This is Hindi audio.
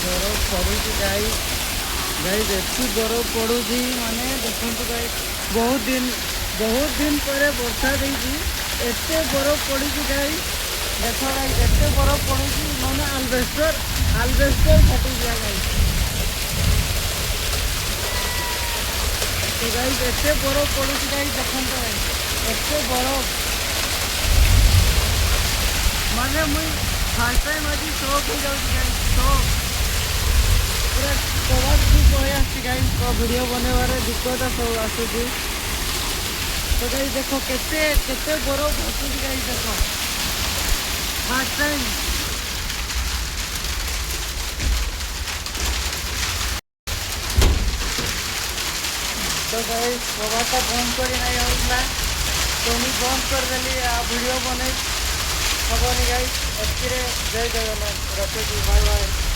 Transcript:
बरफ पड़ुची गाई गाई एति बरफ पड़ुची माने देखु गाई बहुत दिन पर वर्षा देती एते बरफ पड़ी गाई देख गाई एते बरफ पड़ुची माने आलबेस्टर फाटी गया गाई तो गाई एते बरफ पड़ुची गाई देखु गाई एते बरफ माने मुई फर्स्ट टाइम आज शौक हो जाऊँ गाई शौक पूरा कबाद भी कहे आसी गाई वीडियो बनवार दिक्कत सब आसूँ तो गाई देख केते केते बरफ भासुची गाई देख फर्स्ट टाइम तो गाई कबाटा बंद कर नहीं होता तो मुझे बंद करदेली आ वीडियो बन हेनी गाई एति जय जगन्नाथ रखुची बाय बाय।